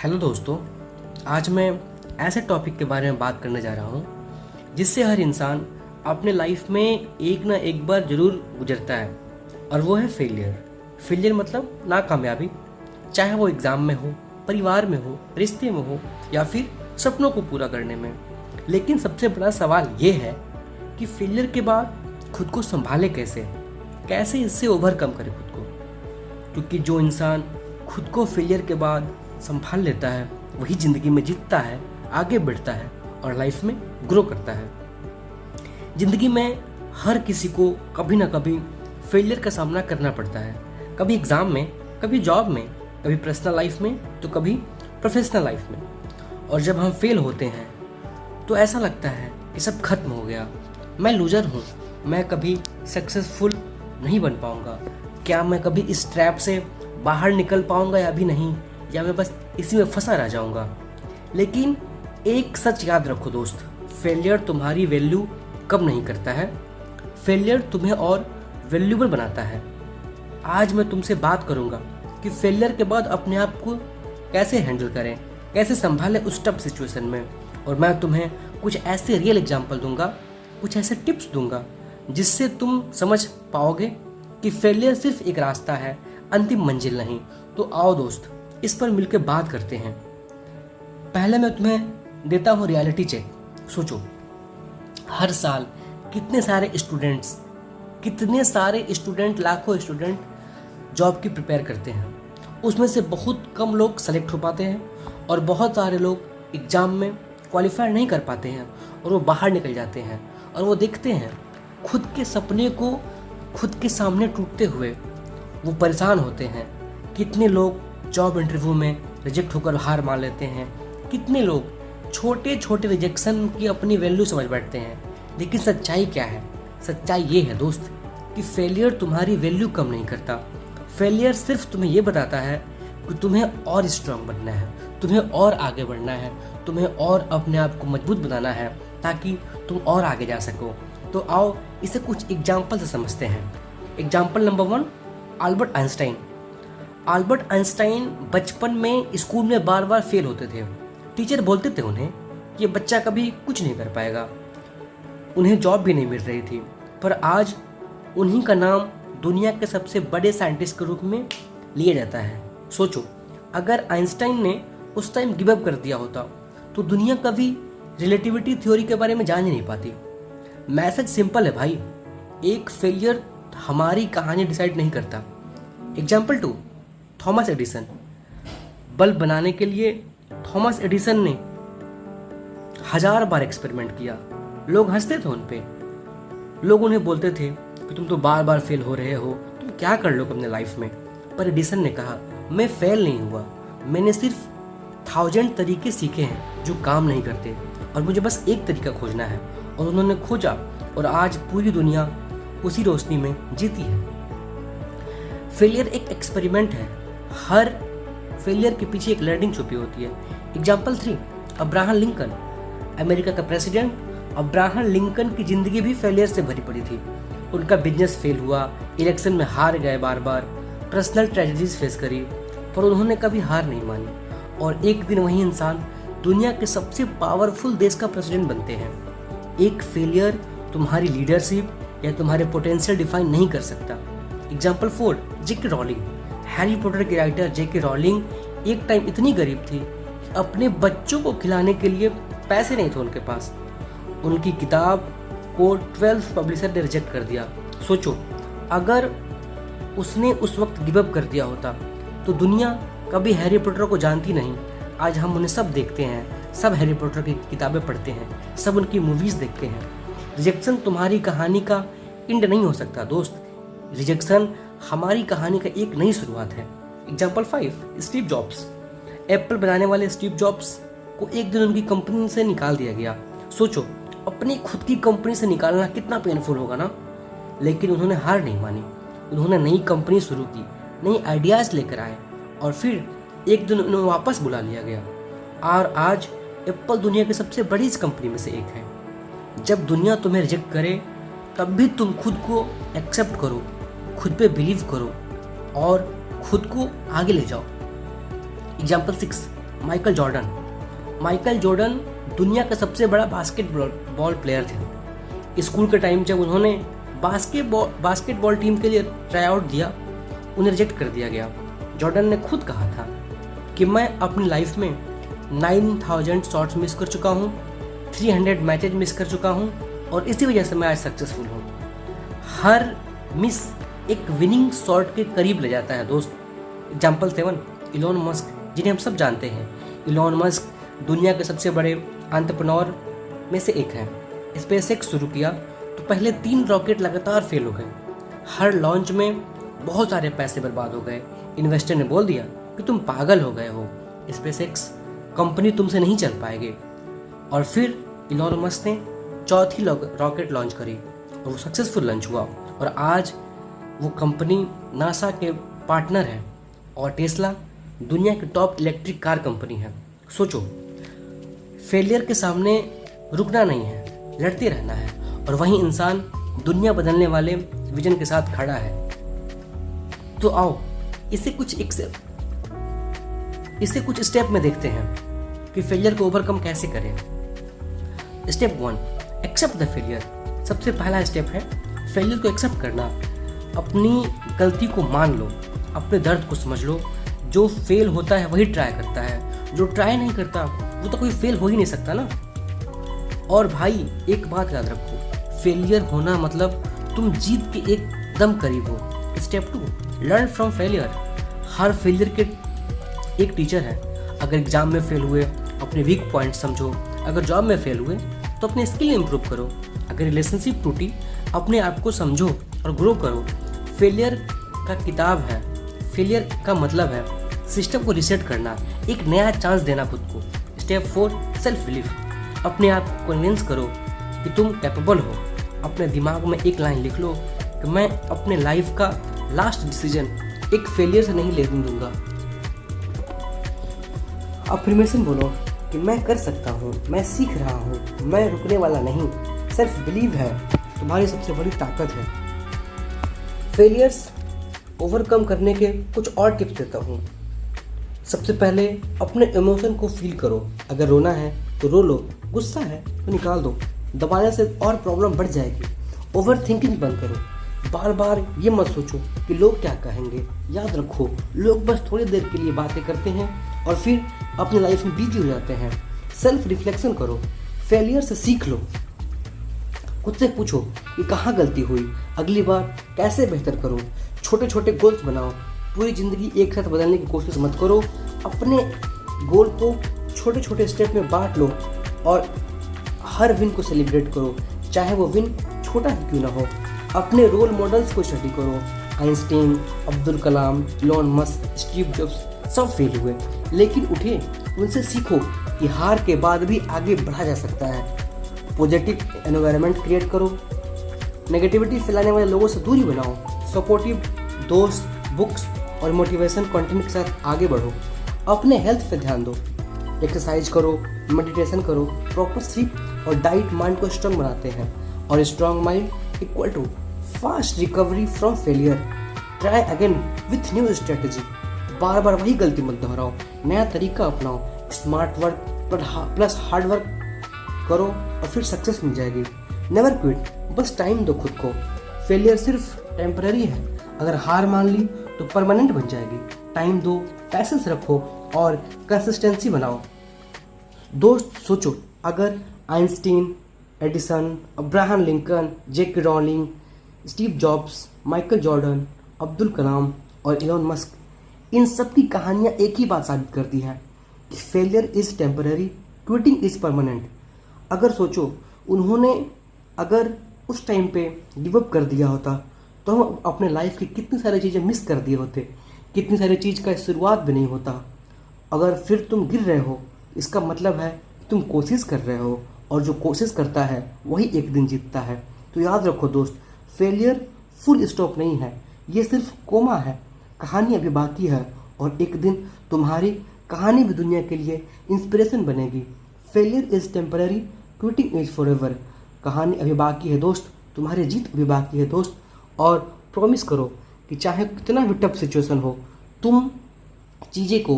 Hello दोस्तों, आज मैं ऐसे टॉपिक के बारे में बात करने जा रहा हूँ जिससे हर इंसान अपने लाइफ में एक ना एक बार ज़रूर गुजरता है, और वो है फेलियर। फेलियर मतलब नाकामयाबी, चाहे वो एग्ज़ाम में हो, परिवार में हो, रिश्ते में हो या फिर सपनों को पूरा करने में। लेकिन सबसे बड़ा सवाल ये है कि फेलियर के बाद खुद को संभाले कैसे, कैसे इससे ओवरकम करे खुद को। क्योंकि जो इंसान खुद को फेलियर के बाद संभाल लेता है वही ज़िंदगी में जीतता है, आगे बढ़ता है और लाइफ में ग्रो करता है। ज़िंदगी में हर किसी को कभी ना कभी फेलियर का सामना करना पड़ता है, कभी एग्ज़ाम में, कभी जॉब में, कभी पर्सनल लाइफ में, तो कभी प्रोफेशनल लाइफ में। और जब हम फेल होते हैं तो ऐसा लगता है कि सब खत्म हो गया, मैं लूज़र हूँ, मैं कभी सक्सेसफुल नहीं बन पाऊँगा, क्या मैं कभी इस ट्रैप से बाहर निकल पाऊँगा या भी नहीं, या मैं बस इसी में फंसा रह जाऊँगा। लेकिन एक सच याद रखो दोस्त, फेलियर तुम्हारी वैल्यू कम नहीं करता है, फेलियर तुम्हें और वैल्यूबल बनाता है। आज मैं तुमसे बात करूँगा कि फेलियर के बाद अपने आप को कैसे हैंडल करें, कैसे संभालें उस टफ सिचुएशन में। और मैं तुम्हें कुछ ऐसे रियल एग्जाम्पल दूंगा, कुछ ऐसे टिप्स दूंगा जिससे तुम समझ पाओगे कि फेलियर सिर्फ एक रास्ता है, अंतिम मंजिल नहीं। तो आओ दोस्त, इस पर मिलकर बात करते हैं। पहले मैं तुम्हें देता हूँ रियलिटी चेक। सोचो, हर साल कितने सारे स्टूडेंट लाखों स्टूडेंट जॉब की प्रिपेयर करते हैं। उसमें से बहुत कम लोग सेलेक्ट हो पाते हैं और बहुत सारे लोग एग्ज़ाम में क्वालिफाई नहीं कर पाते हैं और वो बाहर निकल जाते हैं। और वो देखते हैं खुद के सपने को खुद के सामने टूटते हुए, वो परेशान होते हैं। कितने लोग जॉब इंटरव्यू में रिजेक्ट होकर हार मान लेते हैं, कितने लोग छोटे छोटे रिजेक्शन की अपनी वैल्यू समझ बैठते हैं। लेकिन सच्चाई क्या है? सच्चाई ये है दोस्त कि फेलियर तुम्हारी वैल्यू कम नहीं करता। फेलियर सिर्फ तुम्हें ये बताता है कि तुम्हें और स्ट्रांग बनना है, तुम्हें और आगे बढ़ना है, तुम्हें और अपने आप को मजबूत बनाना है ताकि तुम और आगे जा सको। तो आओ इसे कुछ एग्जाम्पल से समझते हैं। Example number 1, Albert Einstein. Albert Einstein बचपन में स्कूल में बार बार फेल होते थे। टीचर बोलते थे उन्हें कि ये बच्चा कभी कुछ नहीं कर पाएगा। उन्हें जॉब भी नहीं मिल रही थी, पर आज उन्हीं का नाम दुनिया के सबसे बड़े साइंटिस्ट के रूप में लिया जाता है। सोचो, अगर आइंस्टाइन ने उस टाइम गिव अप कर दिया होता तो दुनिया कभी रिलेटिविटी थ्योरी के बारे में जान ही नहीं पाती। मैसेज सिंपल है भाई, एक फेलियर हमारी कहानी डिसाइड नहीं करता। Example 2, Thomas Edison. बल्ब बनाने के लिए थॉमस एडिसन ने 1000 बार एक्सपेरिमेंट किया। लोग हंसते थे उन पे, लोग उन्हें बोलते थे कि तुम तो बार बार फेल हो रहे हो, तुम क्या कर लो अपने लाइफ में। पर एडिसन ने कहा, मैं फेल नहीं हुआ, मैंने सिर्फ 1000 तरीके सीखे हैं जो काम नहीं करते और मुझे बस एक तरीका खोजना है। और उन्होंने खोजा और आज पूरी दुनिया उसी रोशनी में जीती है। फेलियर एक एक्सपेरिमेंट है, हर फेलियर के पीछे एक लर्निंग छुपी होती है। Example 3, Abraham Lincoln. अमेरिका का प्रेसिडेंट अब्राहम लिंकन की ज़िंदगी भी फेलियर से भरी पड़ी थी। उनका बिजनेस फेल हुआ, इलेक्शन में हार गए, बार बार पर्सनल ट्रेजेडीज फेस करी, पर उन्होंने कभी हार नहीं मानी। और एक दिन वही इंसान दुनिया के सबसे पावरफुल देश का प्रेसिडेंट बनते हैं। एक फेलियर तुम्हारी लीडरशिप या तुम्हारे पोटेंशियल डिफाइन नहीं कर सकता। एग्जाम्पल 4, जेके रॉलिंग। हैरी पॉटर की राइटर जेके रॉलिंग एक टाइम इतनी गरीब थी कि अपने बच्चों को खिलाने के लिए पैसे नहीं थे उनके पास। उनकी किताब को 12 पब्लिशर ने रिजेक्ट कर दिया। सोचो, अगर उसने उस वक्त गिव अप कर दिया होता तो दुनिया कभी हैरी पॉटर को जानती नहीं। आज हम उन्हें सब देखते हैं, सब हैरी पॉटर की किताबें पढ़ते हैं, सब उनकी मूवीज़ देखते हैं। रिजेक्शन तुम्हारी कहानी का एंड नहीं हो सकता दोस्त, रिजेक्शन हमारी कहानी का एक नई शुरुआत है। Example 5, Steve jobs. एप्पल बनाने वाले स्टीव जॉब्स को एक दिन उनकी कंपनी से निकाल दिया गया। सोचो, अपनी खुद की कंपनी से निकालना कितना पेनफुल होगा ना। लेकिन उन्होंने हार नहीं मानी, उन्होंने नई कंपनी शुरू की, नई आइडियाज़ लेकर आए और फिर एक दिन उन्हें वापस बुला लिया गया। और आज एप्पल दुनिया की सबसे बड़ी कंपनी में से एक है। जब दुनिया तुम्हें रिजेक्ट करे तब भी तुम खुद को एक्सेप्ट करो, खुद पे बिलीव करो और खुद को आगे ले जाओ। एग्जाम्पल 6, माइकल जॉर्डन दुनिया का सबसे बड़ा बास्केटबॉल प्लेयर थे। स्कूल के टाइम जब उन्होंने बास्केटबॉल टीम के लिए ट्राई आउट दिया, उन्हें रिजेक्ट कर दिया गया। जॉर्डन ने खुद कहा था कि मैं अपनी लाइफ में 9000 शॉट्स मिस कर चुका हूँ, 300 मैचेज मिस कर चुका हूँ और इसी वजह से मैं आज सक्सेसफुल हूँ। हर मिस एक विनिंग शॉट के करीब ले जाता है दोस्त। एग्जाम्पल 7, इलॉन मस्क, जिन्हें हम सब जानते हैं। इलॉन मस्क दुनिया के सबसे बड़े एंटरप्रेन्योर में से एक हैं। स्पेसएक्स शुरू किया तो पहले 3 रॉकेट लगातार फेल हो गए। हर लॉन्च में बहुत सारे पैसे बर्बाद हो गए। इन्वेस्टर ने बोल दिया कि तुम पागल हो गए हो, स्पेसएक्स कंपनी तुमसे नहीं चल पाएगी। और फिर इलॉन मस्क ने 4थी रॉकेट लॉन्च करी और वो सक्सेसफुल लॉन्च हुआ और आज वो कंपनी नासा के पार्टनर है और टेस्ला दुनिया की टॉप इलेक्ट्रिक कार कंपनी है। सोचो, फेलियर के सामने रुकना नहीं है, लड़ते रहना है। और वही इंसान दुनिया बदलने वाले विजन के साथ खड़ा है। तो आओ इसे कुछ स्टेप में देखते हैं कि फेलियर को ओवरकम कैसे करें। Step 1, accept the failure. सबसे पहला स्टेप है फेलियर को एक्सेप्ट करना। अपनी गलती को मान लो, अपने दर्द को समझ लो। जो फेल होता है वही ट्राई करता है, जो ट्राई नहीं करता वो तो कोई फेल हो ही नहीं सकता ना। और भाई एक बात याद रखो, फेलियर होना मतलब तुम जीत के एकदम करीब हो। Step 2, learn from failure. Her failure के एक टीचर है। अगर एग्जाम में फेल हुए, अपने वीक पॉइंट समझो। अगर जॉब में फेल हुए तो अपनी स्किल इंप्रूव करो। अगर रिलेशनशिप टूटी, अपने आप को समझो और ग्रो करो। फेलियर का किताब है। फेलियर का मतलब है सिस्टम को रीसेट करना, एक नया चांस देना खुद को। Step 4, self belief. अपने आप को कन्विंस करो कि तुम कैपेबल हो। अपने दिमाग में एक लाइन लिख लो कि मैं अपने लाइफ का लास्ट डिसीजन एक फेलियर से नहीं लेने दूंगा। अफर्मेशन बोलो कि मैं कर सकता हूँ, मैं सीख रहा हूँ, मैं रुकने वाला नहीं। सेल्फ बिलीव है तुम्हारी सबसे बड़ी ताकत है। फेलियर्स ओवरकम करने के कुछ और टिप्स देता हूँ। सबसे पहले अपने इमोशन को फील करो। अगर रोना है तो रो लो, गुस्सा है तो निकाल दो। दबाने से और प्रॉब्लम बढ़ जाएगी। ओवर थिंकिंग बंद करो। बार बार ये मत सोचो कि लोग क्या कहेंगे। याद रखो, लोग बस थोड़ी देर के लिए बातें करते हैं और फिर अपनी लाइफ में बिजी हो जाते हैं। सेल्फ रिफ्लेक्शन करो, फेलियर से सीख लो। खुद से पूछो कि कहाँ गलती हुई, अगली बार कैसे बेहतर करो। छोटे छोटे गोल्स बनाओ। पूरी ज़िंदगी एक साथ बदलने की कोशिश मत करो। अपने गोल को छोटे छोटे स्टेप में बांट लो और हर विन को सेलिब्रेट करो, चाहे वो विन छोटा ही क्यों ना हो। अपने रोल मॉडल्स को स्टडी करो। Einstein, Abdul Kalam, Elon Musk, Steve jobs सब फेल हुए लेकिन उठे। उनसे सीखो कि हार के बाद भी आगे बढ़ा जा सकता है। पॉजिटिव एनवायरनमेंट क्रिएट करो। नेगेटिविटी फैलाने वाले लोगों से दूरी बनाओ। सपोर्टिव दोस्त, बुक्स और मोटिवेशन कंटेंट के साथ आगे बढ़ो। अपने हेल्थ पे ध्यान दो। एक्सरसाइज करो, मेडिटेशन करो। प्रॉपर स्लीप और डाइट माइंड को स्ट्रांग बनाते हैं और strong mind equal to fast recovery from failure. Try again with new strategy. बार बार वही गलती मत दोहराओ, नया तरीका अपनाओ। Smart work plus hard work करो और फिर सक्सेस मिल जाएगी। नेवर क्विट, बस टाइम दो खुद को। फेलियर सिर्फ टेम्पररी है, अगर हार मान ली तो परमानेंट बन जाएगी। टाइम दो, पैसेंस रखो और कंसिस्टेंसी बनाओ। दोस्त सोचो, अगर Einstein, Edison, Abraham Lincoln, J K Rowling, Steve Jobs, Michael Jordan, Abdul Kalam और इलॉन मस्क, इन सब की कहानियाँ एक ही बात साबित करती है कि failure is temporary, quitting is permanent. अगर सोचो, उन्होंने अगर उस टाइम पे गिव अप कर दिया होता तो हम अपने लाइफ की कितनी सारी चीज़ें मिस कर दिए होते, कितनी सारी चीज़ का शुरुआत भी नहीं होता। अगर फिर तुम गिर रहे हो, इसका मतलब है तुम कोशिश कर रहे हो और जो कोशिश करता है वही एक दिन जीतता है। तो याद रखो दोस्त, फेलियर फुल स्टॉप नहीं है, ये सिर्फ कोमा है। कहानी अभी बाकी है और एक दिन तुम्हारी कहानी भी दुनिया के लिए इंस्पिरेशन बनेगी। Failure is temporary, quitting is forever. कहानी अभी बाकी है दोस्त, तुम्हारी जीत अभी बाकी है दोस्त। और प्रॉमिस करो कि चाहे कितना भी टफ सिचुएशन हो, तुम चीज़ें को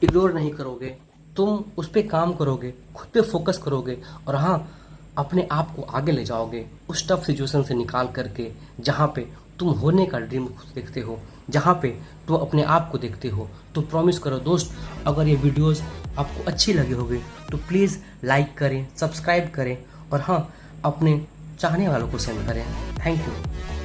इग्नोर नहीं करोगे, तुम उस पर काम करोगे, खुद पे फोकस करोगे और हाँ, अपने आप को आगे ले जाओगे उस टफ सिचुएशन से निकाल करके, जहाँ पे तुम होने का ड्रीम खुद देखते हो, जहाँ पे तुम अपने आप को देखते हो। तो प्रॉमिस करो दोस्त, अगर ये वीडियोस आपको अच्छी लगी होगी तो प्लीज़ लाइक करें, सब्सक्राइब करें और हाँ, अपने चाहने वालों को सेंड करें। Thank you.